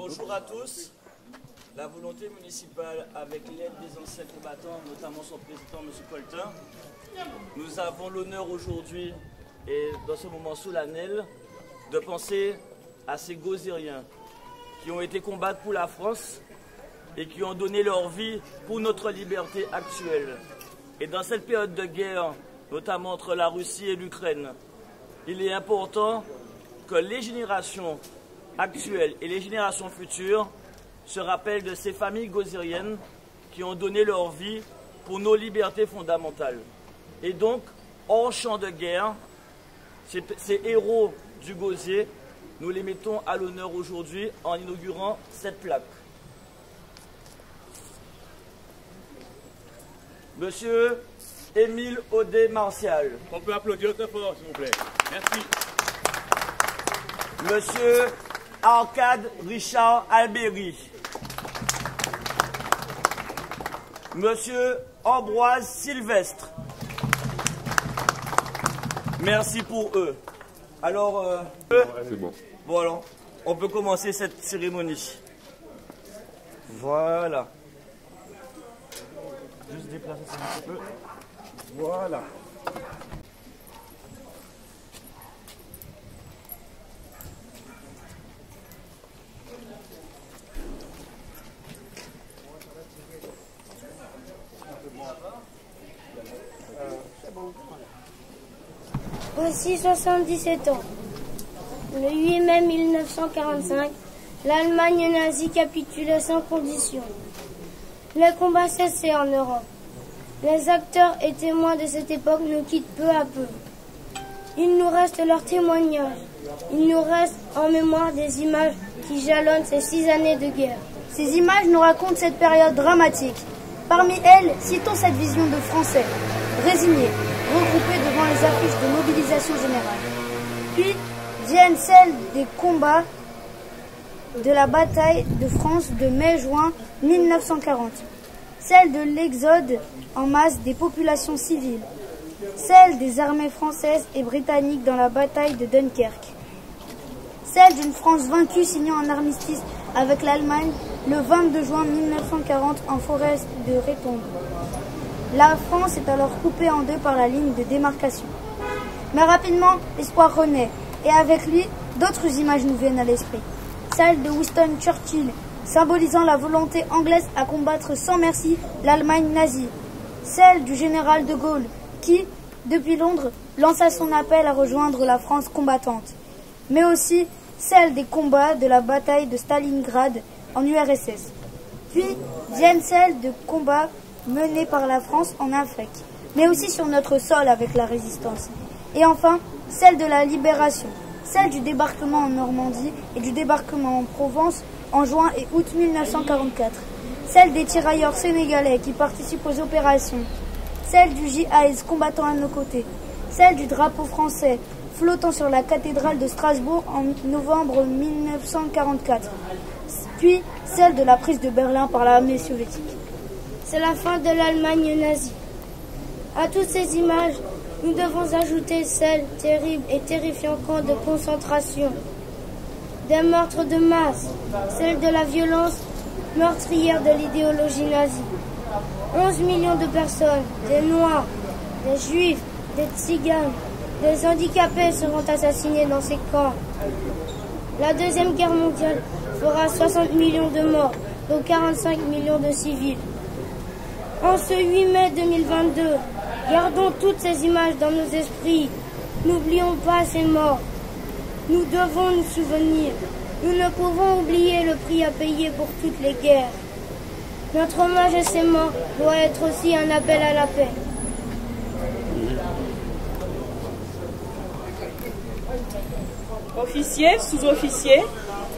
Bonjour à tous. La volonté municipale, avec l'aide des anciens combattants, notamment son président, M. Coltin, nous avons l'honneur aujourd'hui, et dans ce moment solennel, de penser à ces Gozériens qui ont été combattre pour la France et qui ont donné leur vie pour notre liberté actuelle. Et dans cette période de guerre, notamment entre la Russie et l'Ukraine, il est important que les générations actuelles et les générations futures se rappellent de ces familles gozériennes qui ont donné leur vie pour nos libertés fondamentales. Et donc, hors champ de guerre, ces héros du Gosier, nous les mettons à l'honneur aujourd'hui en inaugurant cette plaque. Monsieur Émile Audet-Martial. On peut applaudir très fort, s'il vous plaît. Merci. Monsieur Arcade Richard Albéry. Monsieur Ambroise Sylvestre. Merci pour eux. Alors, c'est bon. Bon alors, on peut commencer cette cérémonie. Voilà. Juste déplacer ça un petit peu. Voilà. Voici 77 ans. Le 8 mai 1945, l'Allemagne nazie capitulait sans condition. Les combats cessaient en Europe. Les acteurs et témoins de cette époque nous quittent peu à peu. Il nous reste leurs témoignages. Il nous reste en mémoire des images qui jalonnent ces 6 années de guerre. Ces images nous racontent cette période dramatique. Parmi elles, citons cette vision de Français, résignés, regroupés devant les affiches de mobilisation générale. Puis viennent celles des combats de la bataille de France de mai-juin 1940. Celle de l'exode en masse des populations civiles. Celle des armées françaises et britanniques dans la bataille de Dunkerque. Celle d'une France vaincue signant un armistice avec l'Allemagne le 22 juin 1940 en forêt de Répondre. La France est alors coupée en deux par la ligne de démarcation. Mais rapidement, l'espoir renaît, et avec lui, d'autres images nous viennent à l'esprit. Celle de Winston Churchill, symbolisant la volonté anglaise à combattre sans merci l'Allemagne nazie. Celle du général de Gaulle, qui, depuis Londres, lança son appel à rejoindre la France combattante. Mais aussi celle des combats de la bataille de Stalingrad en URSS. Puis viennent celles de combats menés par la France en Afrique, mais aussi sur notre sol avec la résistance. Et enfin, celle de la libération, celle du débarquement en Normandie et du débarquement en Provence en juin et août 1944, celle des tirailleurs sénégalais qui participent aux opérations, celle du JAS combattant à nos côtés, celle du drapeau français flottant sur la cathédrale de Strasbourg en novembre 1944, puis celle de la prise de Berlin par l'armée soviétique. C'est la fin de l'Allemagne nazie. À toutes ces images, nous devons ajouter celles terribles et terrifiants camps de concentration, des meurtres de masse, celles de la violence meurtrière de l'idéologie nazie. 11 millions de personnes, des Noirs, des Juifs, des Tziganes, des handicapés seront assassinés dans ces camps. La Deuxième Guerre mondiale fera 60 millions de morts, dont 45 millions de civils. En ce 8 mai 2022, gardons toutes ces images dans nos esprits. N'oublions pas ces morts. Nous devons nous souvenir. Nous ne pouvons oublier le prix à payer pour toutes les guerres. Notre hommage à ces morts doit être aussi un appel à la paix. Officiers, sous-officiers,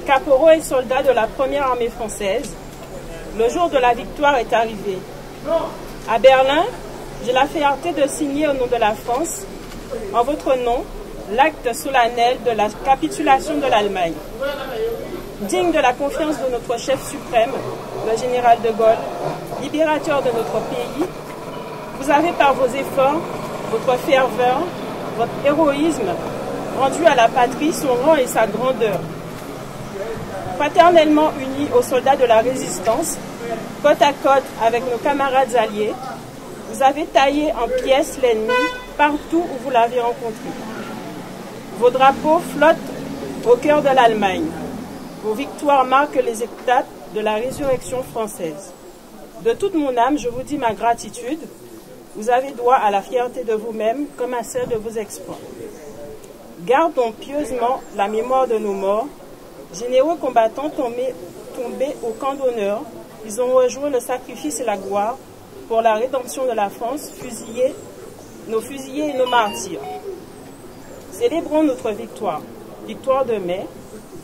caporaux et soldats de la première armée française, le jour de la victoire est arrivé. À Berlin, j'ai la fierté de signer au nom de la France, en votre nom, l'acte solennel de la capitulation de l'Allemagne. Digne de la confiance de notre chef suprême, le général de Gaulle, libérateur de notre pays, vous avez par vos efforts, votre ferveur, votre héroïsme, rendu à la patrie son rang et sa grandeur. Fraternellement unis aux soldats de la résistance, côte à côte avec nos camarades alliés, vous avez taillé en pièces l'ennemi partout où vous l'avez rencontré. Vos drapeaux flottent au cœur de l'Allemagne. Vos victoires marquent les étapes de la résurrection française. De toute mon âme, je vous dis ma gratitude. Vous avez droit à la fierté de vous-même comme à celle de vos exploits. Gardons pieusement la mémoire de nos morts. Généreux combattants tombés au camp d'honneur, ils ont rejoint le sacrifice et la gloire pour la rédemption de la France, nos fusillés et nos martyrs. Célébrons notre victoire, victoire de mai,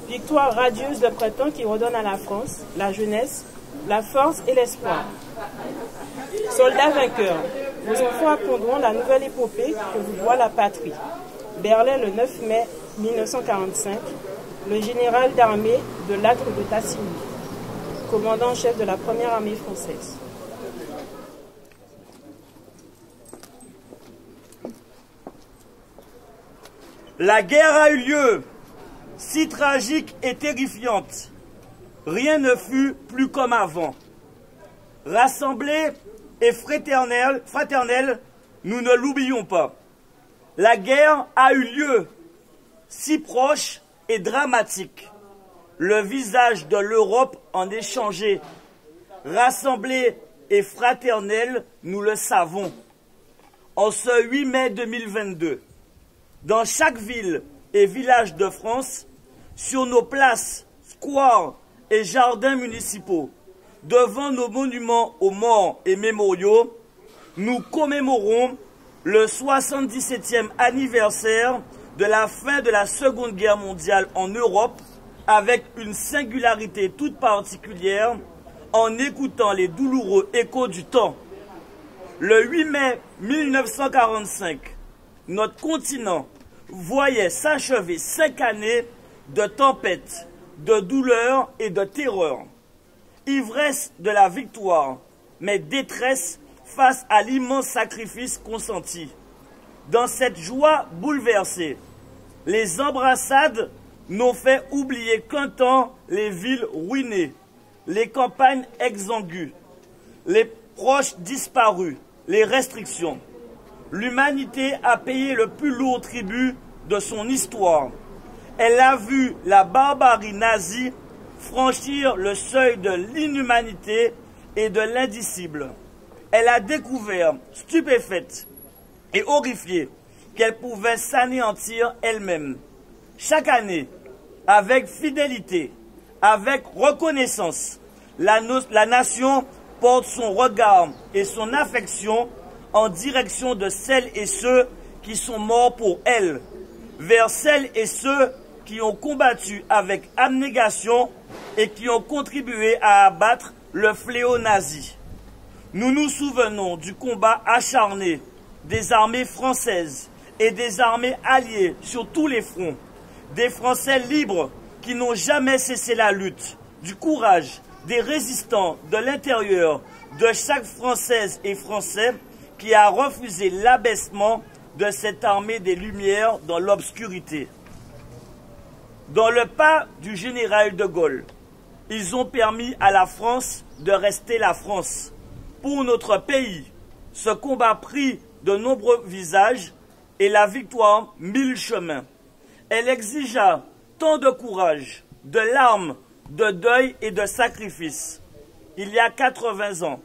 victoire radieuse de printemps qui redonne à la France, la jeunesse, la force et l'espoir. Soldats vainqueurs, vos enfants apprendront la nouvelle épopée que vous doit la patrie. Berlin, le 9 mai 1945, le général d'armée de Lattre de Tassigny, commandant en chef de la première armée française. La guerre a eu lieu, si tragique et terrifiante. Rien ne fut plus comme avant. Rassemblés et fraternels, nous ne l'oublions pas. La guerre a eu lieu, si proche et dramatique. Le visage de l'Europe en est changé. Rassemblés et fraternels, nous le savons. En ce 8 mai 2022, dans chaque ville et village de France, sur nos places, squares et jardins municipaux, devant nos monuments aux morts et mémoriaux, nous commémorons le 77e anniversaire de la fin de la Seconde Guerre mondiale en Europe avec une singularité toute particulière en écoutant les douloureux échos du temps. Le 8 mai 1945, notre continent voyait s'achever 5 années de tempêtes, de douleurs et de terreur. Ivresse de la victoire, mais détresse face à l'immense sacrifice consenti. Dans cette joie bouleversée, les embrassades n'ont fait oublier qu'un temps les villes ruinées, les campagnes exsangues, les proches disparus, les restrictions. L'humanité a payé le plus lourd tribut de son histoire. Elle a vu la barbarie nazie franchir le seuil de l'inhumanité et de l'indicible. Elle a découvert, stupéfaite et horrifiée, qu'elle pouvait s'anéantir elle-même. Chaque année, avec fidélité, avec reconnaissance, la nation porte son regard et son affection en direction de celles et ceux qui sont morts pour elle, vers celles et ceux qui ont combattu avec abnégation et qui ont contribué à abattre le fléau nazi. Nous nous souvenons du combat acharné des armées françaises et des armées alliées sur tous les fronts, des Français libres qui n'ont jamais cessé la lutte, du courage des résistants de l'intérieur de chaque Française et Français qui a refusé l'abaissement de cette armée des Lumières dans l'obscurité. Dans le pas du général de Gaulle, ils ont permis à la France de rester la France. Pour notre pays, ce combat prit de nombreux visages et la victoire 1000 chemins. Elle exigea tant de courage, de larmes, de deuil et de sacrifices. Il y a 80 ans,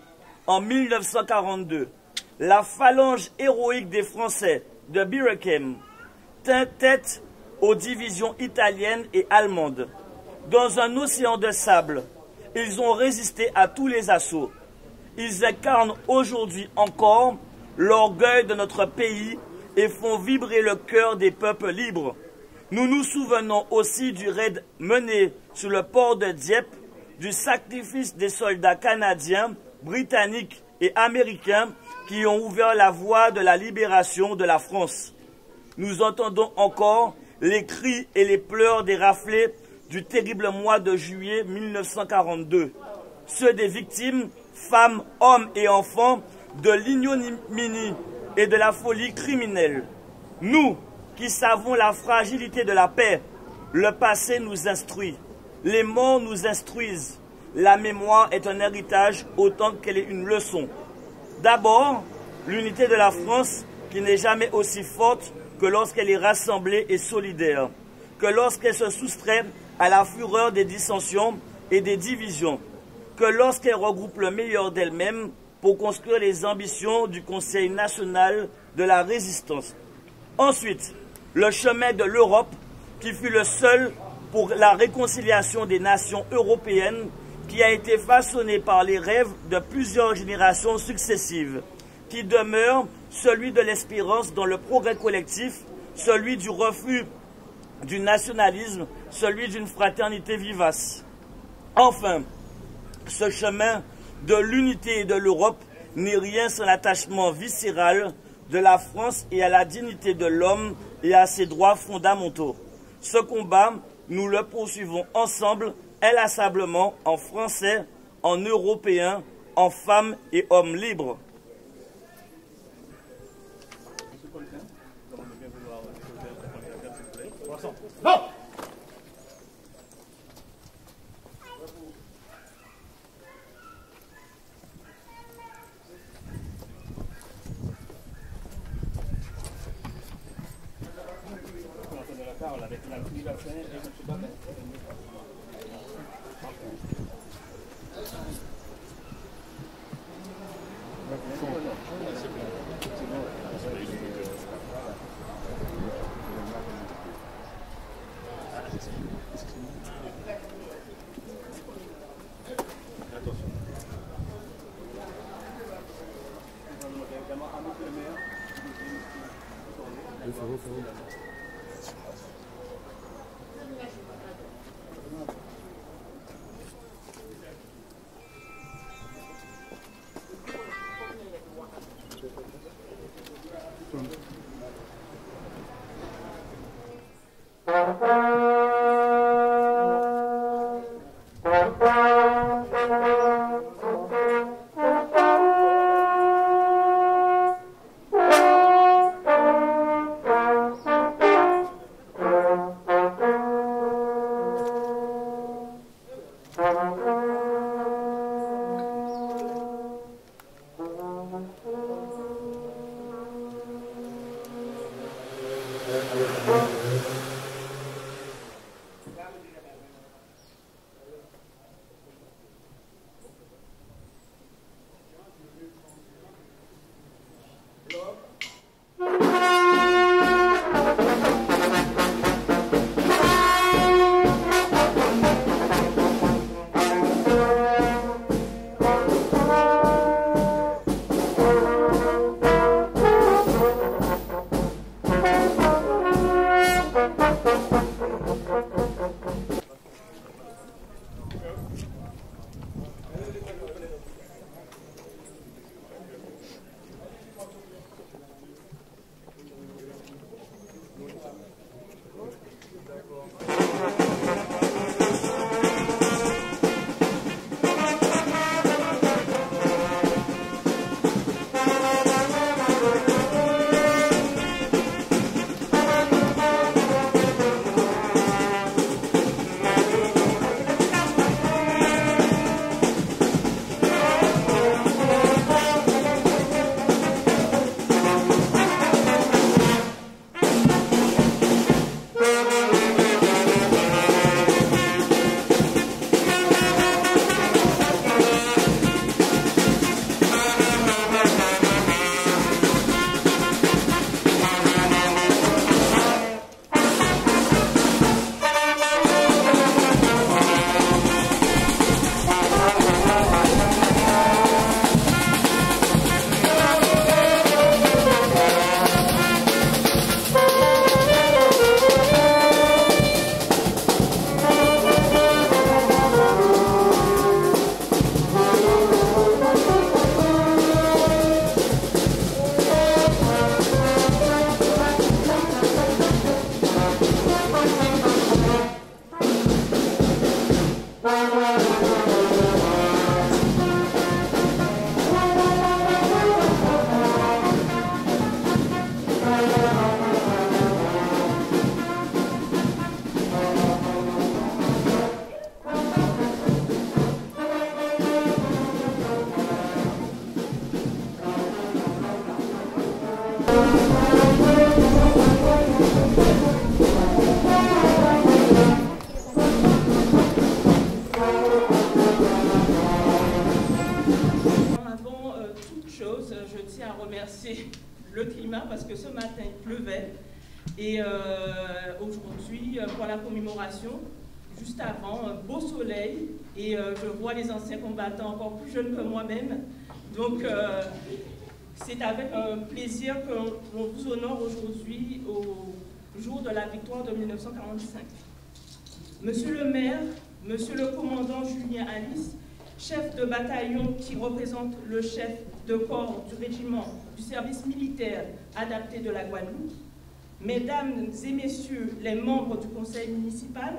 en 1942, la phalange héroïque des Français de Birakem tint tête aux divisions italiennes et allemandes. Dans un océan de sable, ils ont résisté à tous les assauts. Ils incarnent aujourd'hui encore l'orgueil de notre pays et font vibrer le cœur des peuples libres. Nous nous souvenons aussi du raid mené sur le port de Dieppe, du sacrifice des soldats canadiens, britanniques et américains qui ont ouvert la voie de la libération de la France. Nous entendons encore les cris et les pleurs des raflés du terrible mois de juillet 1942, ceux des victimes, femmes, hommes et enfants, de l'ignominie et de la folie criminelle. Nous, qui savons la fragilité de la paix, le passé nous instruit. Les morts nous instruisent. La mémoire est un héritage autant qu'elle est une leçon. D'abord, l'unité de la France qui n'est jamais aussi forte que lorsqu'elle est rassemblée et solidaire, que lorsqu'elle se soustrait à la fureur des dissensions et des divisions, que lorsqu'elle regroupe le meilleur d'elle-même pour construire les ambitions du Conseil national de la résistance. Ensuite, le chemin de l'Europe qui fut le seul pour la réconciliation des nations européennes qui a été façonné par les rêves de plusieurs générations successives, qui demeure celui de l'espérance dans le progrès collectif, celui du refus du nationalisme, celui d'une fraternité vivace. Enfin, ce chemin de l'unité et de l'Europe n'est rien sans l'attachement viscéral de la France et à la dignité de l'homme et à ses droits fondamentaux. Ce combat, nous le poursuivons ensemble, inlassablement, en français, en européen, en femmes et hommes libres. Bon. que ce matin il pleuvait. Et aujourd'hui, pour la commémoration, juste avant, un beau soleil. Et je vois les anciens combattants encore plus jeunes que moi-même. Donc, c'est avec un plaisir qu'on vous honore aujourd'hui au jour de la victoire de 1945. Monsieur le maire, monsieur le commandant Julien Alice, chef de bataillon qui représente le chef de corps du régiment du service militaire adapté de la Guadeloupe, mesdames et messieurs les membres du conseil municipal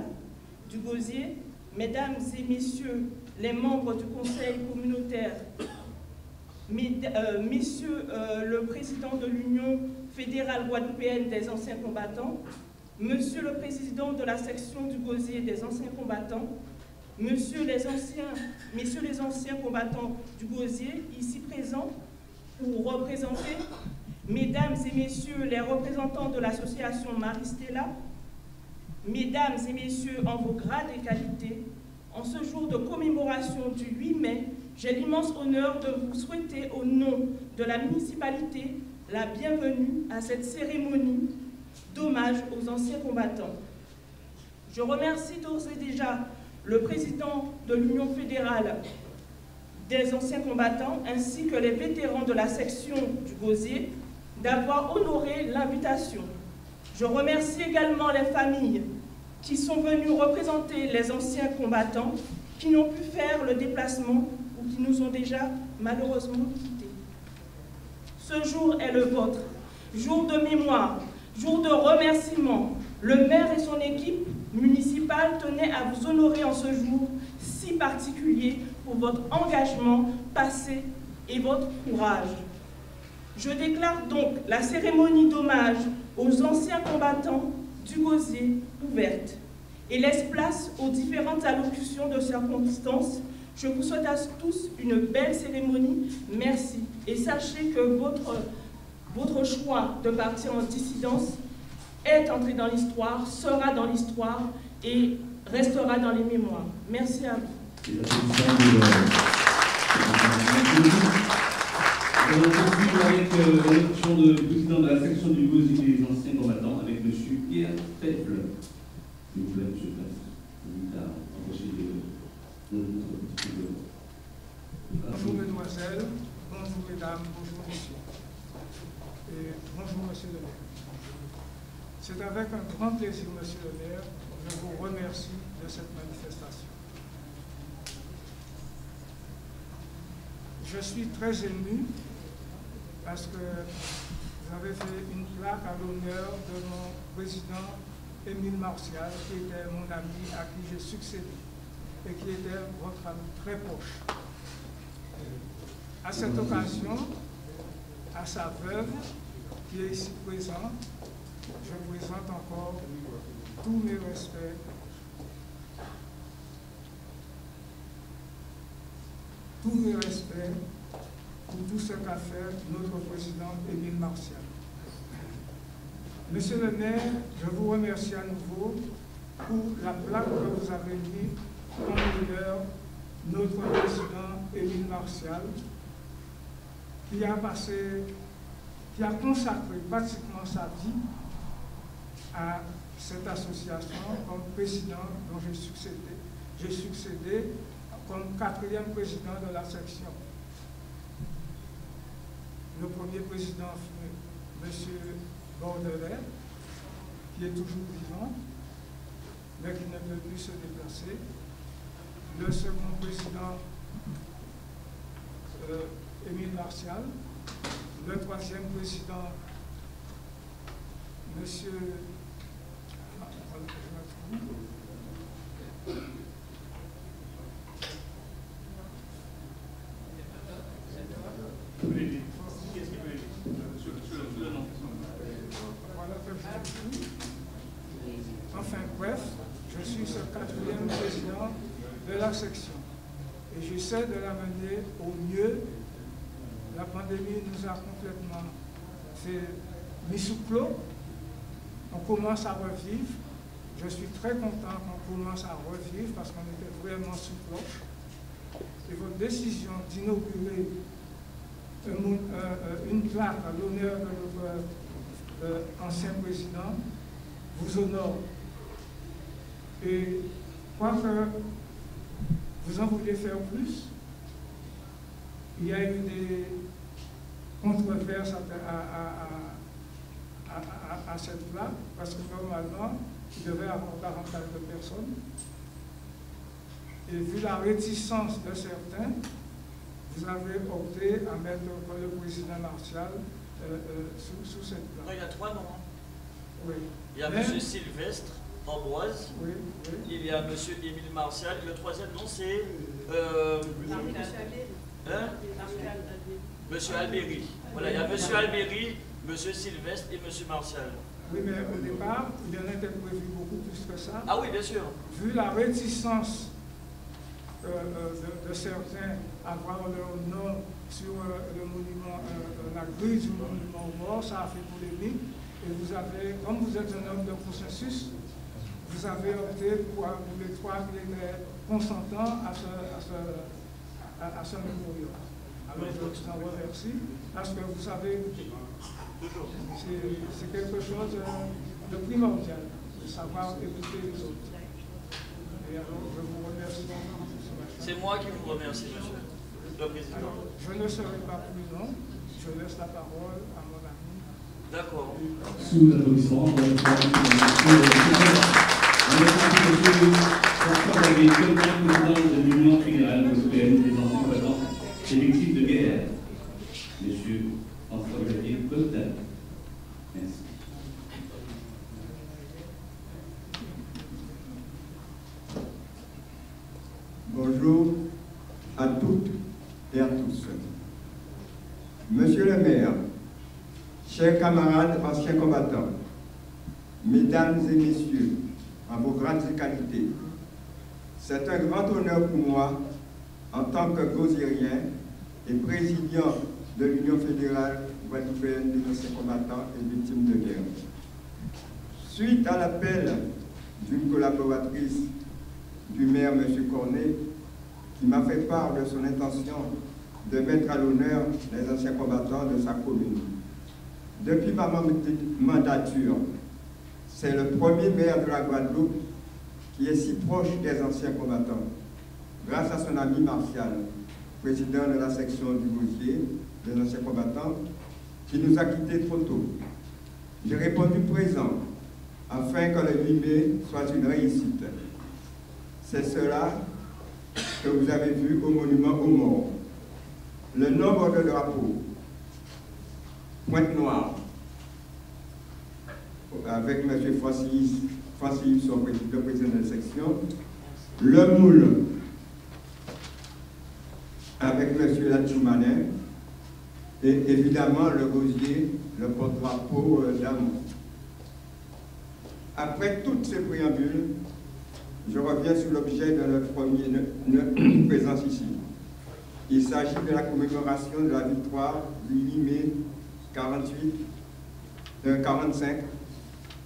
du Gosier, mesdames et messieurs les membres du conseil communautaire, messieurs le président de l'Union fédérale guadeloupéenne des anciens combattants, monsieur le président de la section du Gosier des anciens combattants, messieurs les anciens combattants du Gosier, ici présents ou représentés, mesdames et messieurs les représentants de l'association Maristella, mesdames et messieurs en vos grades et qualités, en ce jour de commémoration du 8 mai, j'ai l'immense honneur de vous souhaiter au nom de la municipalité la bienvenue à cette cérémonie d'hommage aux anciens combattants. Je remercie d'ores et déjà le président de l'Union fédérale des anciens combattants ainsi que les vétérans de la section du Gosier d'avoir honoré l'invitation. Je remercie également les familles qui sont venues représenter les anciens combattants qui n'ont pu faire le déplacement ou qui nous ont déjà malheureusement quittés. Ce jour est le vôtre, jour de mémoire, jour de remerciement. Le maire et son équipe municipale tenaient à vous honorer en ce jour si particulier pour votre engagement passé et votre courage. Je déclare donc la cérémonie d'hommage aux anciens combattants du Gosier ouverte et laisse place aux différentes allocutions de circonstances. Je vous souhaite à tous une belle cérémonie. Merci. Et sachez que votre choix de partir en dissidence est entré dans l'histoire, sera dans l'histoire et restera dans les mémoires. Merci à vous. On va poursuivre avec l'élection de président de la section du Gosier des anciens combattants avec M. Pierre Faible. S'il vous plaît, M. Faible. Bonjour mesdemoiselles, bonjour mesdames, bonjour messieurs. Et bonjour monsieur le maire. C'est avec un grand plaisir, monsieur le maire, que je vous remercie de cette manifestation. Je suis très ému parce que vous avez fait une plaque à l'honneur de mon président Émile Martial, qui était mon ami à qui j'ai succédé et qui était votre ami très proche. À cette occasion, à sa veuve, qui est ici présente, je présente encore tous mes respects. Tous mes respects pour tout ce qu'a fait notre président Émile Martial. Monsieur le maire, je vous remercie à nouveau pour la plaque que vous avez mise en l'honneur notre président Émile Martial, qui a consacré pratiquement sa vie à cette association comme président dont j'ai succédé comme 4e président de la section. Le premier président fut M. Bordelais, qui est toujours vivant, mais qui ne peut plus se déplacer. Le second président, Émile Martial. Le troisième président, M. Enfin bref, je suis ce 4e président de la section et j'essaie de l'amener au mieux. La pandémie nous a complètement mis sous clos. On commence à revivre. Je suis très content qu'on commence à revivre parce qu'on était vraiment sous cloche. Et votre décision d'inaugurer une plaque à l'honneur de notre ancien président, vous honore. Et je crois que vous en vouliez faire plus. Il y a eu des controverses à cette plaque, parce que normalement, il devait avoir 42 personnes. Et vu la réticence de certains, vous avez opté à mettre le président Martial sous cette plaque. Il y a 3 noms. Oui. Il y a M. Sylvestre Amboise, oui. Il y a M. Émile Martial, et le troisième nom c'est M. Albéry. Voilà, il y a M. Albéry, M. Sylvestre et M. Martial. Oui, mais au départ, il y en était prévu beaucoup plus que ça. Ah oui, bien sûr. Vu la réticence de certains à voir leur nom sur le monument, la grille du monument aux morts, ça a fait polémique. Et vous avez, comme vous êtes un homme de consensus, vous avez opté pour les trois qui étaient consentants à ce mémorial. Alors je vous en remercie, parce que vous savez, c'est quelque chose de primordial, de savoir écouter les autres. Et alors je vous remercie. C'est moi qui vous remercie, monsieur le président. Alors, je ne serai pas plus long, je laisse la parole à mon ami. D'accord. Sous l'applaudissement, François Xavier Pelletan, président de l'Union fédérale européenne des anciens combattants et victimes de guerre. Monsieur François Xavier Pelletan. Merci. Bonjour à toutes et à tous. Monsieur le maire, chers camarades anciens combattants, mesdames et messieurs, en vos grandes qualités, c'est un grand honneur pour moi, en tant que gauziérien et président de l'Union fédérale guadeloupéenne des anciens combattants et victimes de guerre. Suite à l'appel d'une collaboratrice du maire, M. Cornet, qui m'a fait part de son intention de mettre à l'honneur les anciens combattants de sa commune. Depuis ma mandature, c'est le premier maire de la Guadeloupe qui est si proche des anciens combattants, grâce à son ami Martial, président de la section du Gauzier des anciens combattants, qui nous a quittés trop tôt. J'ai répondu présent, afin que le 8 mai soit une réussite. C'est cela que vous avez vu au monument aux morts. Le nombre de drapeaux, Pointe-Noire, avec M. Francis, son président de section, le moule, avec M. Latchoumanin, et évidemment le gosier, le porte-drapeau d'Amont. Après toutes ces préambules, je reviens sur l'objet de notre présence ici. Il s'agit de la commémoration de la victoire du 8 mai 1945,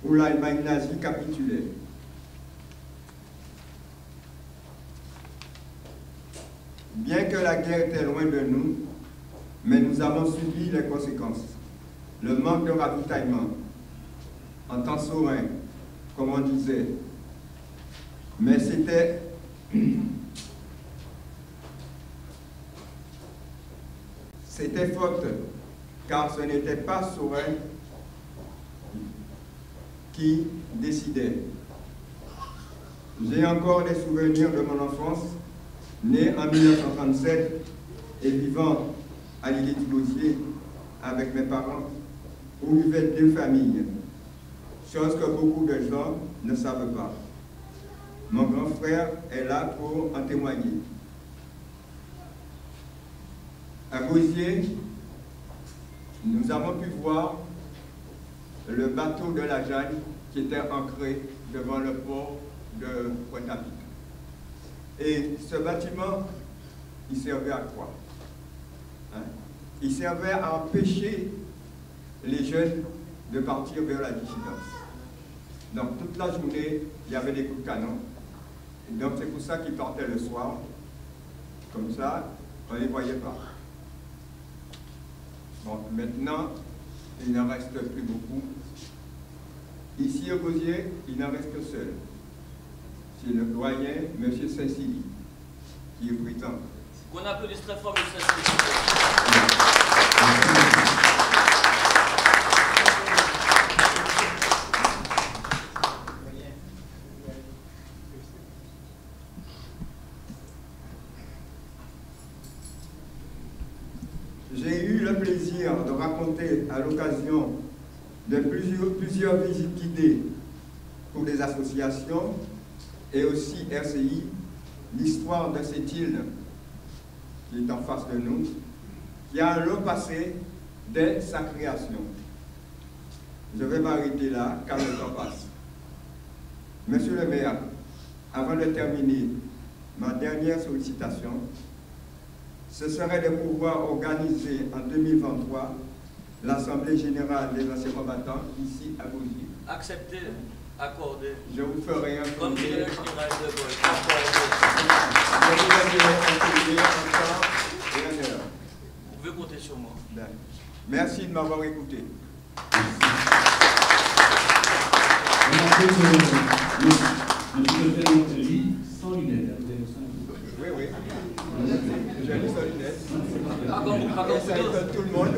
où l'Allemagne nazie capitulait. Bien que la guerre était loin de nous, mais nous avons subi les conséquences. Le manque de ravitaillement, en temps serein, comme on disait. Mais c'était faute, car ce n'était pas Saurin qui décidait. J'ai encore des souvenirs de mon enfance, né en 1937 et vivant à l'île du Gauzier avec mes parents, où vivaient 2 familles, chose que beaucoup de gens ne savent pas. Mon grand frère est là pour en témoigner. À Gauzier, nous avons pu voir le bateau de la Jeanne qui était ancré devant le port de Pointe-à-Pitre. Et ce bâtiment, il servait à quoi? Il servait à empêcher les jeunes de partir vers la dissidence. Donc toute la journée, il y avait des coups de canon. Et donc c'est pour ça qu'ils partaient le soir. Comme ça, on ne les voyait pas. Bon, maintenant, il n'en reste plus beaucoup. Ici au Gosier, il n'en reste que seul. C'est le doyen, M. Saint-Silly, qui est présent. Qu'on applaudisse très fort, M. Saint-Silly. J'ai eu le plaisir de raconter à l'occasion de plusieurs visites guidées pour des associations et aussi RCI, l'histoire de cette île qui est en face de nous, qui a un long passé dès sa création. Je vais m'arrêter là car le temps passe. Monsieur le maire, avant de terminer, ma dernière sollicitation, ce serait de pouvoir organiser en 2023 l'Assemblée générale des anciens combattants ici à Gosier. Accepté, accordé. Je vous ferai un comme courrier. le général de Gaulle. Je vous enverrai un courrier en temps et en heure. Vous pouvez compter sur moi. Bien. Merci de m'avoir écouté. Monsieur le Père, on lit sans lunettes. Oui, oui. J'ai lu sans lunettes. Et ça étonne tout le monde.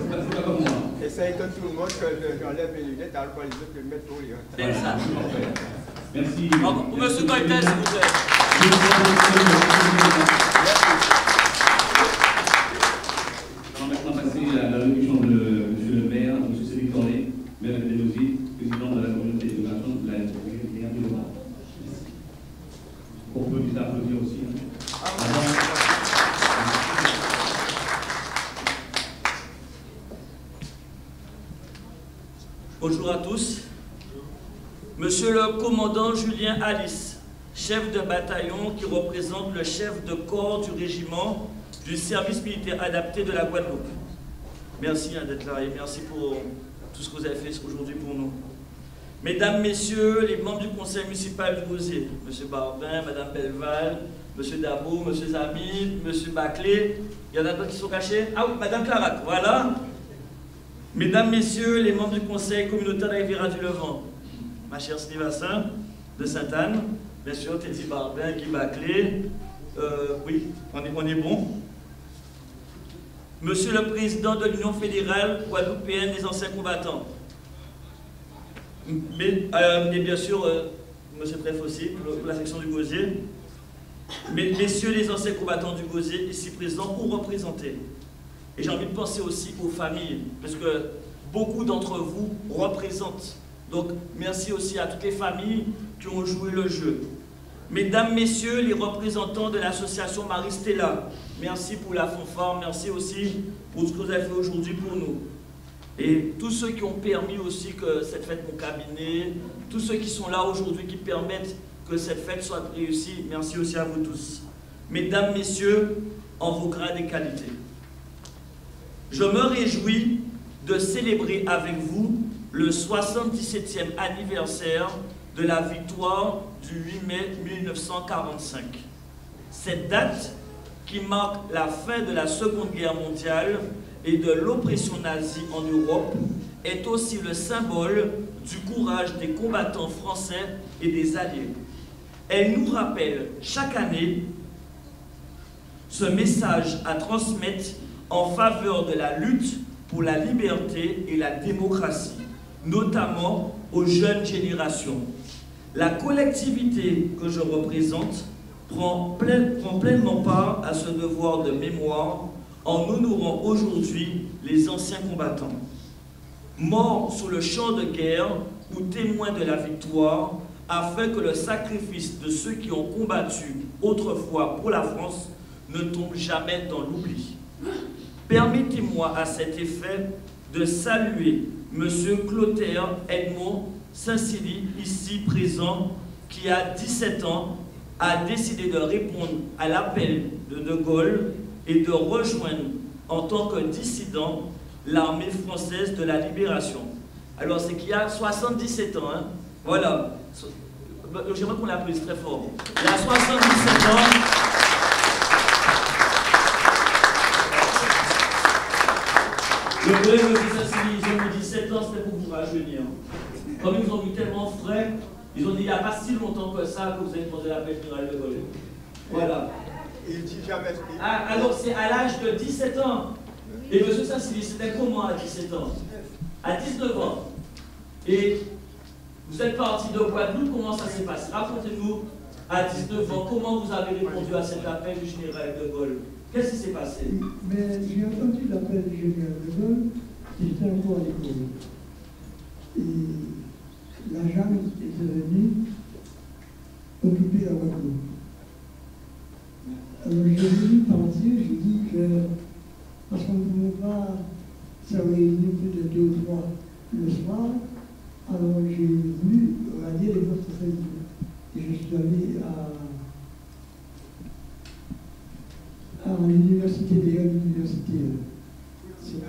Et ça étonne tout le monde que j'enlève mes lunettes alors que les autres le mettent pour lire. C'est ça. Merci. Pour M. Coïtet, s'il vous plaît. On va maintenant passer à l'allocution de M. le maire, M. Cédric Cornet, maire de Bénosie, président de la communauté de génération de la République du Nord. On peut les applaudir aussi. Bonjour à tous. Monsieur le commandant Julien Alice, chef de bataillon qui représente le chef de corps du régiment du service militaire adapté de la Guadeloupe. Merci d'être là et merci pour tout ce que vous avez fait aujourd'hui pour nous. Mesdames, Messieurs, les membres du conseil municipal du Gosier, M. Barbin, Mme Belval, M. Dabo, M. Zami, M. Baclé, il y en a d'autres qui sont cachés. Ah oui, Mme Clarac, voilà. Mesdames, Messieurs, les membres du conseil communautaire de la Riviera du Levant, ma chère Snivassin de Sainte-Anne, bien sûr, Teddy Barbin, Guy Baclé, oui, on est bon. Monsieur le Président de l'Union fédérale guadeloupéenne des anciens combattants, et bien sûr, Monsieur Treff aussi, pour la section du Gosier, messieurs les anciens combattants du Gosier, ici présents ou représentés. Et j'ai envie de penser aussi aux familles, parce que beaucoup d'entre vous représentent. Donc, merci aussi à toutes les familles qui ont joué le jeu. Mesdames, Messieurs, les représentants de l'association Marie-Stella, merci pour la fanfare, merci aussi pour ce que vous avez fait aujourd'hui pour nous. Et tous ceux qui ont permis aussi que cette fête mon cabinet, tous ceux qui sont là aujourd'hui, qui permettent que cette fête soit réussie, merci aussi à vous tous. Mesdames, Messieurs, en vos grades et qualités. Je me réjouis de célébrer avec vous le 77e anniversaire de la victoire du 8 mai 1945. Cette date, qui marque la fin de la Seconde Guerre mondiale et de l'oppression nazie en Europe, est aussi le symbole du courage des combattants français et des Alliés. Elle nous rappelle chaque année ce message à transmettre en faveur de la lutte pour la liberté et la démocratie, notamment aux jeunes générations. La collectivité que je représente prend pleinement part à ce devoir de mémoire en honorant aujourd'hui les anciens combattants. Morts sur le champ de guerre ou témoins de la victoire, afin que le sacrifice de ceux qui ont combattu autrefois pour la France ne tombe jamais dans l'oubli. Permettez-moi à cet effet de saluer M. Clotaire Edmond Saint-Silly, ici présent, qui à 17 ans a décidé de répondre à l'appel de Gaulle et de rejoindre en tant que dissident l'armée française de la libération. Alors c'est qu'il y a 77 ans, hein. Voilà. J'aimerais qu'on l'applaudisse très fort. Il y a 77 ans. Le problème de Saint-Silly, ils ont mis 17 ans, c'était pour vous rajeunir. Comme ils nous ont mis tellement Ils ont dit il n'y a pas si longtemps que ça que vous avez demandé l'appel général de Gaulle. Voilà. Il dit jamais. Ah, alors c'est à l'âge de 17 ans. Et M. Saint-Cyr, c'était comment à 17 ans? À 19 ans. Et vous êtes parti de Guadeloupe, comment ça s'est passé? Racontez-nous, à 19 ans, comment vous avez répondu à cet appel du général de Gaulle? Qu'est-ce qui s'est passé? Mais j'ai entendu l'appel du général de Gaulle, j'étais encore à l'école. Et la Jeanne est venue occuper la Guadeloupe. Alors j'ai voulu partir, j'ai dit que, parce qu'on ne pouvait pas se réunir plus de 2 ou 3 le soir, alors j'ai voulu rallier les autres réunions. Et je suis allé à l'université des universités. C'est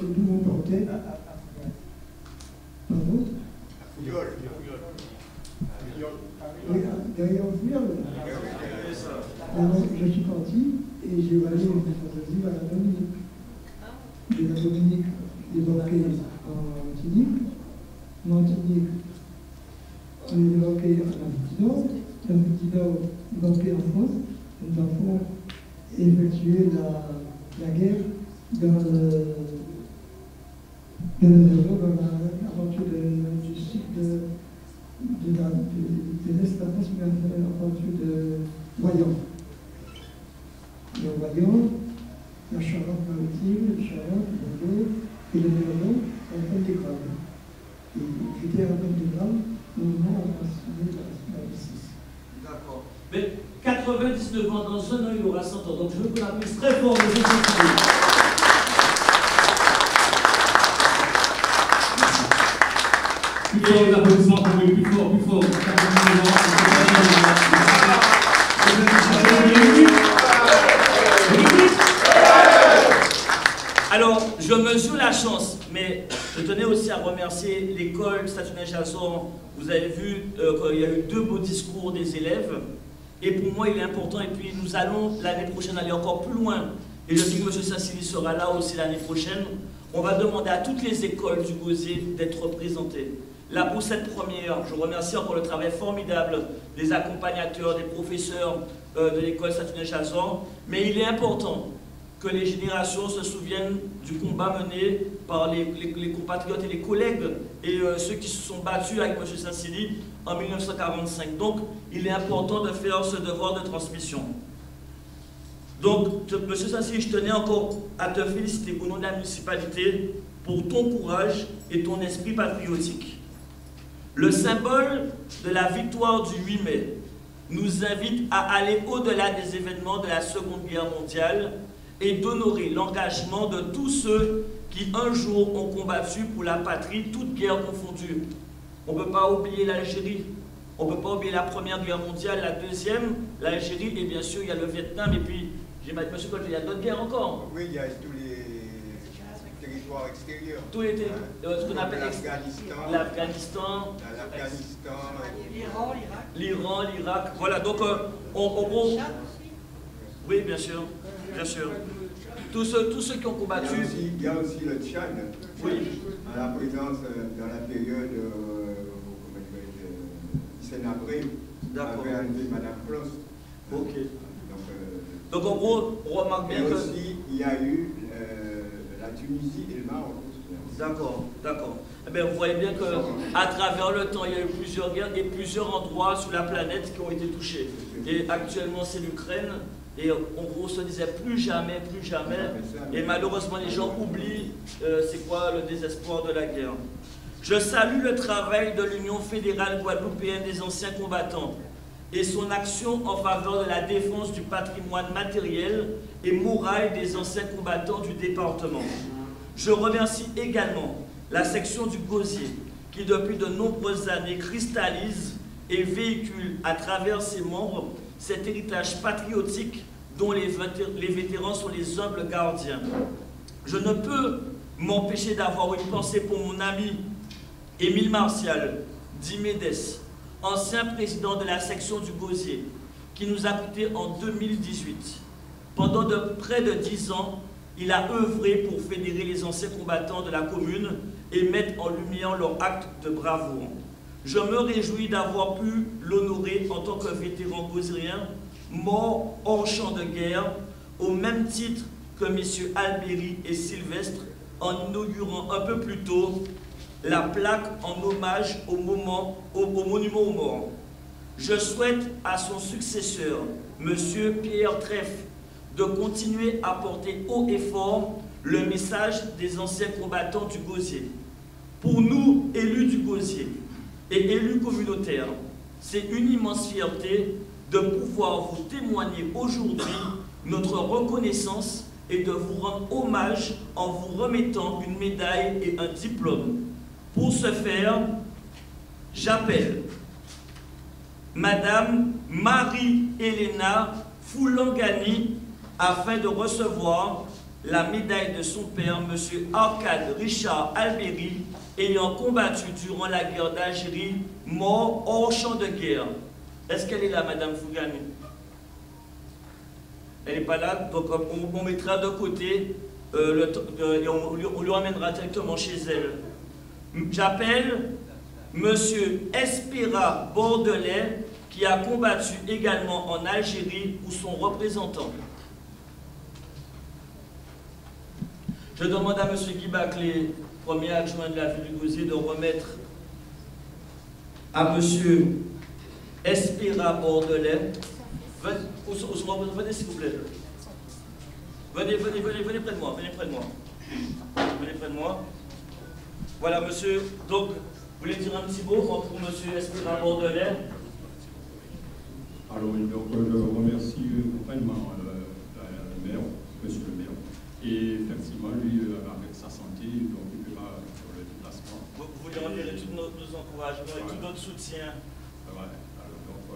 d'où on portait. Pardon? Oui, derrière Fouillol. Alors je suis parti et j'ai allé à la Dominique. De la Dominique, j'ai débarqué en Martinique. Martinique, on est débarqué en Afrique du Nord. L'Afrique du Nord, débarqué en France. Nous avons effectué la guerre dans l'aventure du sud de l'Est de la France, mais l'aventure de Voyant. Le Voyant, la Charente-Maritime, le Charente, le Bordeaux et le Méridon en train des Grammes. Et j'étais à Pointe des Grammes au moment où on a signé la justice. D'accord. Mais 99 ans, dans un an, il aura 100 ans. Donc je veux qu'on appuie très fort les autres. Plus fort les applaudissements pour lui, plus fort, plus fort. Alors, je mesure la chance, mais je tenais aussi à remercier l'école Statunet-Chazan. Vous avez vu qu'il y a eu 2 beaux discours des élèves. Et pour moi, il est important. Et puis, nous allons l'année prochaine aller encore plus loin. Et je sais que M. Saint-Cyr sera là aussi l'année prochaine. On va demander à toutes les écoles du Gosier d'être représentées. Là, pour cette première, je remercie encore le travail formidable des accompagnateurs, des professeurs de l'école Statunet-Chazan. Mais il est important que les générations se souviennent du combat mené par les compatriotes et les collègues et ceux qui se sont battus avec M. Saint-Cyr en 1945. Donc, il est important de faire ce devoir de transmission. Donc, M. Saint-Cyr, je tenais encore à te féliciter au nom de la municipalité pour ton courage et ton esprit patriotique. Le symbole de la victoire du 8 mai nous invite à aller au-delà des événements de la Seconde Guerre mondiale et d'honorer l'engagement de tous ceux qui un jour ont combattu pour la patrie, toute guerre confondue. On ne peut pas oublier l'Algérie, on ne peut pas oublier la Première Guerre mondiale, la Deuxième, l'Algérie, et bien sûr il y a le Vietnam, et puis, j'ai dit, monsieur Colton, il y a d'autres guerres encore. Oui, il y a tous les territoires extérieurs. Tous les ce qu'on appelle l'Afghanistan, l'Iran, l'Irak. Voilà, donc en gros, oui, bien sûr. Bien sûr. Tous ceux qui ont combattu. Il y a aussi le Tchad. Oui. À la présence dans la période Sénabré, avait enlevé Madame Clos. Ok. Donc en gros, on remarque bien que. Aussi, il y a eu la Tunisie et le Maroc. D'accord, d'accord. Eh bien, vous voyez bien qu'à travers le temps, il y a eu plusieurs guerres et plusieurs endroits sur la planète qui ont été touchés. Et actuellement, c'est l'Ukraine. Et en gros, se disait plus jamais, plus jamais. Et malheureusement, les gens oublient c'est quoi le désespoir de la guerre. Je salue le travail de l'Union fédérale guadeloupéenne des anciens combattants et son action en faveur de la défense du patrimoine matériel et moral des anciens combattants du département. Je remercie également la section du Gosier qui, depuis de nombreuses années, cristallise et véhicule à travers ses membres cet héritage patriotique dont les vétérans sont les humbles gardiens. Je ne peux m'empêcher d'avoir une pensée pour mon ami Émile Martial, dit Médès, ancien président de la section du Gosier, qui nous a quittés en 2018. Pendant près de 10 ans, il a œuvré pour fédérer les anciens combattants de la commune et mettre en lumière leur acte de bravoure. je me réjouis d'avoir pu l'honorer en tant que vétéran gozérien, mort hors champ de guerre, au même titre que messieurs Albéry et Sylvestre, en inaugurant un peu plus tôt la plaque en hommage au monument aux morts. Je souhaite à son successeur, M. Pierre Trèfle, de continuer à porter haut et fort le message des anciens combattants du Gosier. Pour nous, élus du Gosier et élus communautaires, c'est une immense fierté de pouvoir vous témoigner aujourd'hui notre reconnaissance et de vous rendre hommage en vous remettant une médaille et un diplôme. Pour ce faire, j'appelle Madame Marie-Hélène Foulangani afin de recevoir la médaille de son père, M. Arcade Richard Albéry, ayant combattu durant la guerre d'Algérie, mort hors champ de guerre. Est-ce qu'elle est là, Madame Foulangani? Elle n'est pas là, donc on mettra de côté et on lui ramènera directement chez elle. J'appelle M. Espéra Bordelais, qui a combattu également en Algérie, ou son représentant. Je demande à M. Guy Baclé, premier adjoint de la ville du Gosier, de remettre à M. Espéra Bordelais. Venez s'il vous plaît. Venez près de moi, venez près de moi. Venez près de moi. Voilà, monsieur. Donc, vous voulez dire un petit mot pour M. Espéra Bordelais? Alors, donc, je remercie complètement le maire, monsieur le maire. Et effectivement, lui, avec sa santé, donc il ne peut pas faire le déplacement. Vous voulez renouveler tous nos encouragements et tout notre soutien. Ouais. Alors, donc,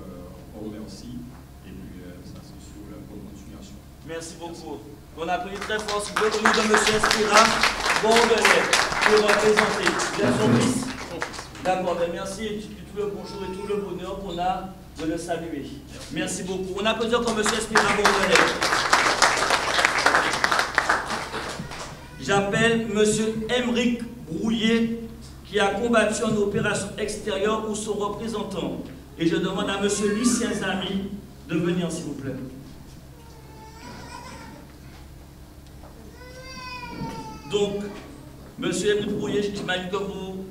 on remercie. Et puis, ça, c'est sur la bonne continuation. Merci beaucoup. On applaudit très fort ce que nous de M. Espéra Bordelais pour représenter. Vous êtes son fils? D'accord, merci et tout le bonjour et tout le bonheur qu'on a de le saluer. Merci beaucoup. On applaudit encore M. Espéra Bordelais. J'appelle M. Émeric Brouillet, qui a combattu en opération extérieure ou son représentant. Et je demande à M. Lucien Zami de venir, s'il vous plaît. Donc, M. Émeric Brouillet, j'imagine que vous...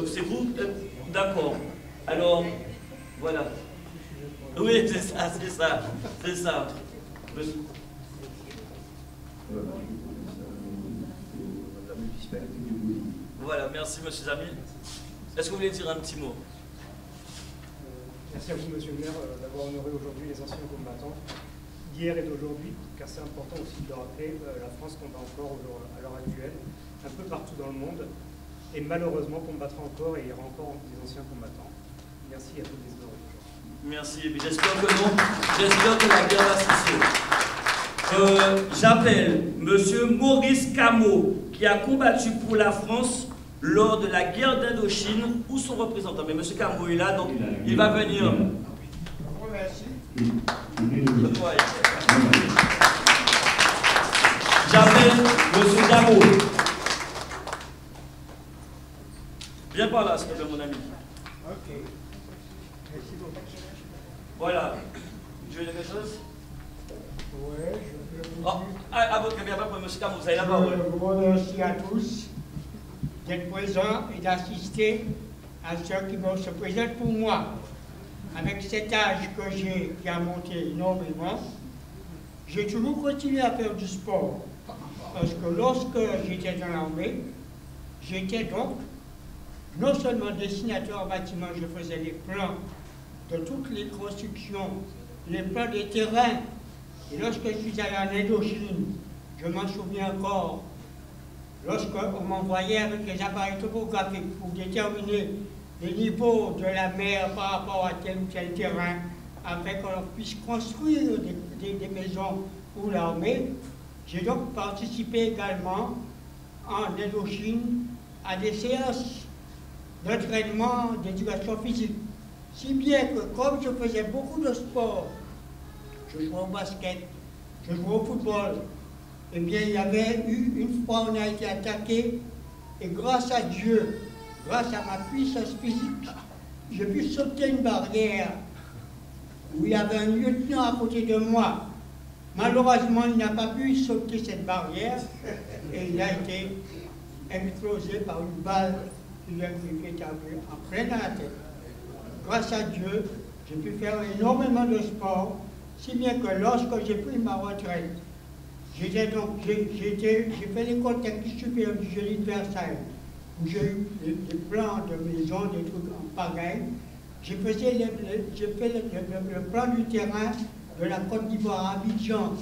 c'est vous? D'accord. Alors, voilà. Oui, c'est ça, c'est ça. C'est ça. Voilà, merci M. Zami. Est-ce que vous voulez dire un petit mot? Merci à vous, Monsieur le maire, d'avoir honoré aujourd'hui les anciens combattants d'hier et d'aujourd'hui, car c'est important aussi de le rappeler, la France combat encore à l'heure actuelle, un peu partout dans le monde, et malheureusement combattra encore et il y aura encore des anciens combattants. Merci à tous les honorés aujourd'hui. Merci, et j'espère que non, j'espère que la guerre va cesser. J'appelle M. Maurice Camot, qui a combattu pour la France lors de la guerre d'Indochine, ou son représentant. Mais M. Camot est là, donc il va venir. J'appelle M. Camot. Viens par là, s'il te plaît, mon ami. Ok. Merci beaucoup. Voilà. Tu veux dire quelque chose? Oui, je peux vous dire. À votre caméra, M. Camot, vous avez la parole. Je vous remercie à tous d'être présents et d'assister à ceux qui vont se présenter pour moi. Avec cet âge que j'ai, qui a monté énormément, j'ai toujours continué à faire du sport. Parce que lorsque j'étais dans l'armée, j'étais donc non seulement dessinateur en bâtiment, je faisais les plans de toutes les constructions, les plans des terrains. Et lorsque je suis allé en Indochine, je m'en souviens encore, lorsqu'on m'envoyait avec les appareils topographiques pour déterminer les niveaux de la mer par rapport à tel ou tel terrain, afin qu'on puisse construire des maisons pour l'armée. J'ai donc participé également en Indochine à des séances d'entraînement, d'éducation physique. Si bien que comme je faisais beaucoup de sport, je jouais au basket, je jouais au football, eh bien il y avait eu une fois on a été attaqué et grâce à Dieu, grâce à ma puissance physique, j'ai pu sauter une barrière où il y avait un lieutenant à côté de moi. Malheureusement, il n'a pas pu sauter cette barrière et il a été explosé par une balle qui lui est arrivée en plein dans la tête. Grâce à Dieu, j'ai pu faire énormément de sport, si bien que lorsque j'ai pris ma retraite, j'ai fait l'école technique supérieure du génie de Versailles, où j'ai eu des plans de maison, des trucs en pagaille. J'ai fait le plan du terrain de la Côte d'Ivoire à Abidjan,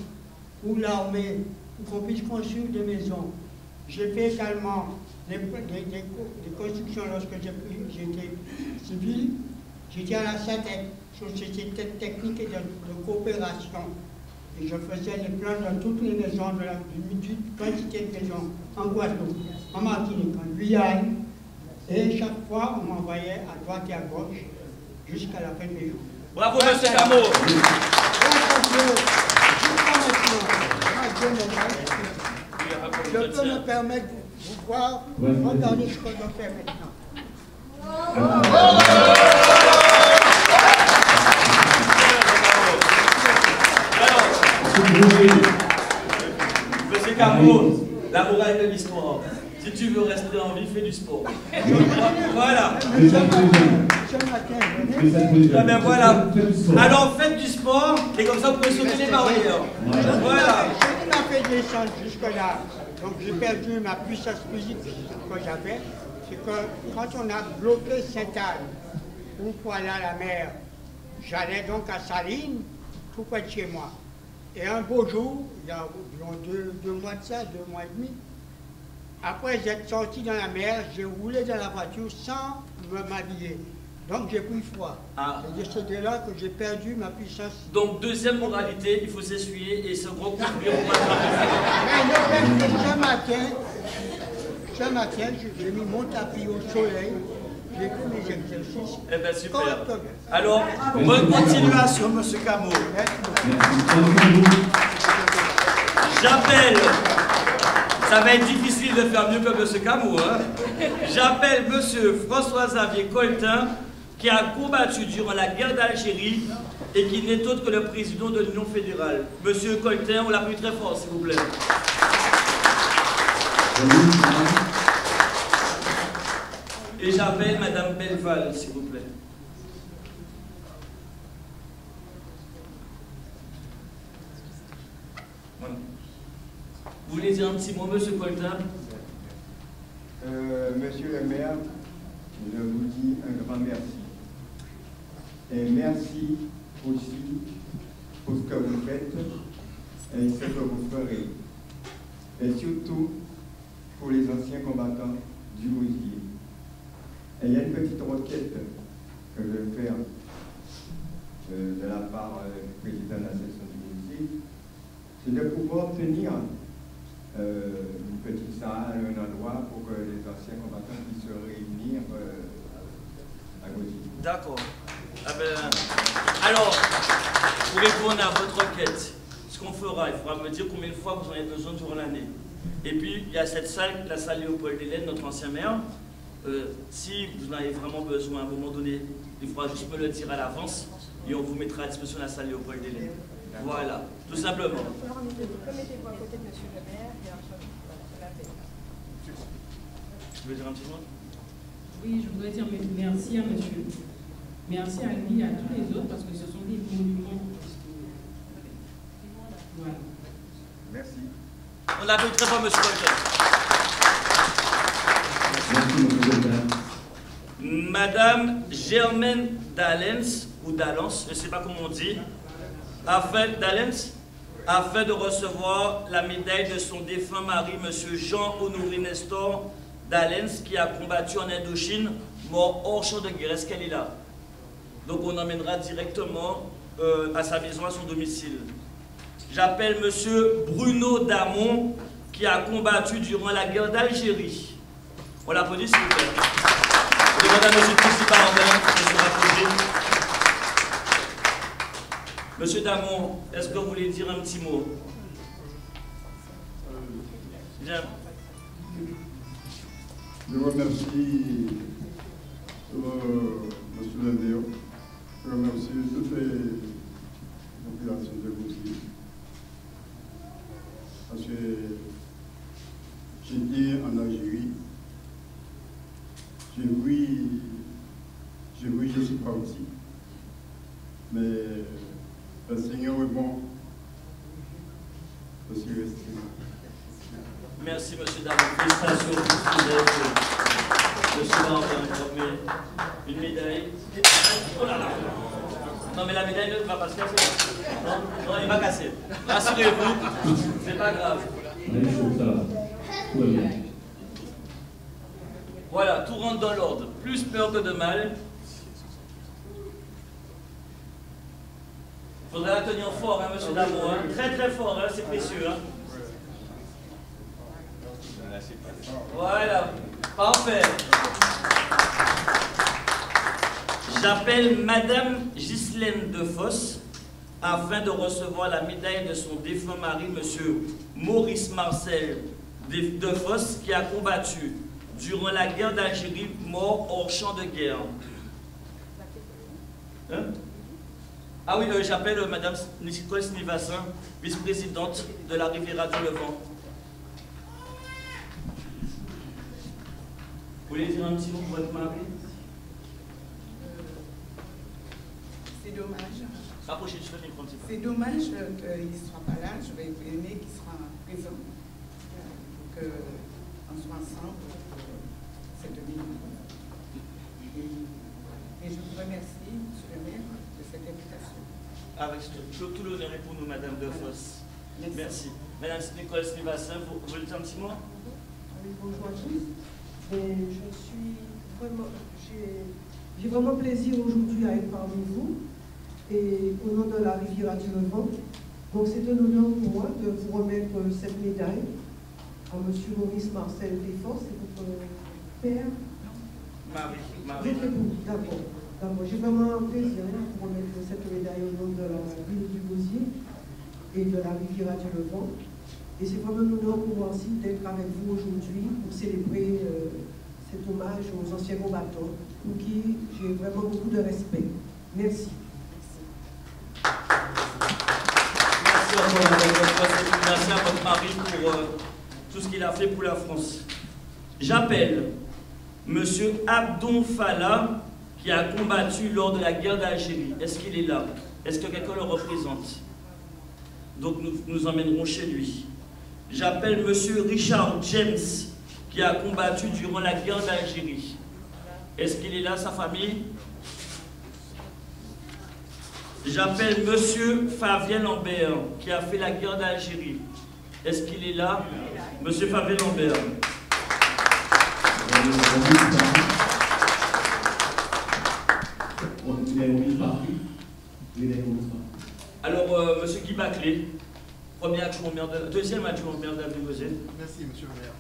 pour l'armée, pour qu'on puisse construire des maisons. J'ai fait également des constructions lorsque j'étais civil. J'étais à la SATEC, Société technique et de coopération. Et je faisais les plans de toutes les maisons, d'une quantité de maisons, en Guadeloupe, en Martinique, en Guyane. Et chaque fois, on m'envoyait à droite et à gauche, jusqu'à la fin de mes jours. Bravo, M. Camo. Je peux me permettre de vous voir, regardez ce que je fais maintenant. Monsieur Camo, la morale de l'histoire. Si tu veux rester en vie, fais du sport. Voilà. Ah ben voilà. Alors faites du sport et comme ça vous pouvez sauter les barrières. Voilà. Ce qui m'a fait descendre jusque-là, donc j'ai perdu ma puissance physique que j'avais, c'est que quand on a bloqué Sainte-Anne pour aller à la mer, j'allais donc à Saline, tout près de chez moi. Et un beau jour, il y a environ deux mois de ça, 2 mois et demi, après j'être sorti dans la mer, j'ai roulé dans la voiture sans m'habiller. Donc j'ai pris froid. Ah. C'est de là que j'ai perdu ma puissance. Donc deuxième moralité, il faut s'essuyer et se recouvrir. Mais ce matin, j'ai mis mon tapis au soleil, j'ai fait mes exercices. Eh bien super. Alors, bonne continuation, M. Camo. J'appelle, ça va être difficile de faire mieux que M. Camo, hein. J'appelle M. François-Xavier Coltin, qui a combattu durant la guerre d'Algérie et qui n'est autre que le président de l'Union fédérale. Monsieur Coltin, on l'appuie très fort, s'il vous plaît. Et j'appelle Madame Belleval, s'il vous plaît. Voilà. Vous voulez dire un petit mot, Monsieur Coltin? Monsieur le maire, je vous dis un grand merci. Et merci aussi pour ce que vous faites et ce que vous ferez. Et surtout pour les anciens combattants du Gosier. Et il y a une petite requête que je vais faire de la part du président de la section du Gosier, c'est de pouvoir obtenir une petite salle, un endroit pour que les anciens combattants puissent se réunir à Gosier. D'accord. Ah ben, alors, pour répondre à votre requête, ce qu'on fera, il faudra me dire combien de fois vous en avez besoin durant l'année. Et puis, il y a cette salle, la salle Léopold Hélène, notre ancien maire. Si vous en avez vraiment besoin à un moment donné, il faudra juste me le dire à l'avance et on vous mettra à disposition la salle Léopold Hélène. Voilà, tout simplement. Mettez-vous à côté de M. le maire et après, voilà, Tu veux dire un petit mot? Oui, je voudrais dire merci à monsieur. Merci à lui et à tous les autres parce que ce sont des monuments historiques. Voilà. Merci. On applaudit très fort, monsieur Coltin. Madame Germaine Dallens, ou Dallens, je ne sais pas comment on dit, afin de recevoir la médaille de son défunt mari, monsieur Jean-Honoré Nestor Dallens, qui a combattu en Indochine, mort hors champ de guerre. Est-ce qu'elle est là? Donc on emmènera directement à sa maison, à son domicile. J'appelle monsieur Bruno Damon, qui a combattu durant la guerre d'Algérie. On l'applaudit, s'il vous plaît. Je demande à monsieur le principal en de se rapprocher. Monsieur Damon, est-ce que vous voulez dire un petit mot? Bien. Je remercie monsieur le oui, je suis pas aussi. Mais le Seigneur est bon. Je suis resté. Merci, monsieur Dame. Félicitations pour ce que le soir, on a une médaille. Oh là là! Non, mais la médaille ne va pas se casser. Non, elle va casser. Rassurez-vous, c'est pas grave. Voilà, tout rentre dans l'ordre. Plus peur que de mal. Il faudra la tenir fort, hein, monsieur Damo. Hein. Très très fort, hein, c'est précieux. Hein. Voilà, parfait. J'appelle Madame Ghislaine Defosse afin de recevoir la médaille de son défunt mari, Monsieur Maurice Marcel Defosse, qui a combattu durant la guerre d'Algérie, mort hors champ de guerre. Hein? Ah oui, j'appelle Madame Nicole Snivassin, vice-présidente de la Riviera du Levant. Vous voulez dire un petit mot pour votre mari? C'est dommage. Rapprochez du micro un petit peu. C'est dommage qu'il ne soit pas là. J'aurais aimé qu'il soit présent. Qu'on soit ensemble pour cette minute. Et je vous remercie, monsieur le maire, de cette invitation. Avec tout l'honneur est pour nous, Madame Defosse. Merci. Madame Nicole Snivassin, vous voulez dire un petit mot? Oui, bonjour à tous. Et j'ai vraiment plaisir aujourd'hui à être parmi vous et au nom de la Riviera du Levant. Donc c'est un honneur pour moi de vous remettre cette médaille à M. Maurice Marcel Defosse, c'est votre père. Marie. Votre époux, d'accord. J'ai vraiment un plaisir de vous remettre cette médaille au nom de la ville du Gosier et de la Riviera du Levant. Et c'est vraiment un honneur pour moi aussi d'être avec vous aujourd'hui pour célébrer cet hommage aux anciens combattants, pour qui j'ai vraiment beaucoup de respect. Merci. Merci à votre mari pour tout ce qu'il a fait pour la France. J'appelle M. Abdon Fala, qui a combattu lors de la guerre d'Algérie. Est-ce qu'il est là? Est-ce que quelqu'un le représente? Donc nous nous emmènerons chez lui. J'appelle M. Richard James, qui a combattu durant la guerre d'Algérie. Est-ce qu'il est là, sa famille? J'appelle M. Fabien Lambert, qui a fait la guerre d'Algérie. Est-ce qu'il est là? M. Fabien Lambert. Alors, M. Guy Baclé, deuxième adjoint au maire d'Avril-Gosier. Merci, monsieur le maire.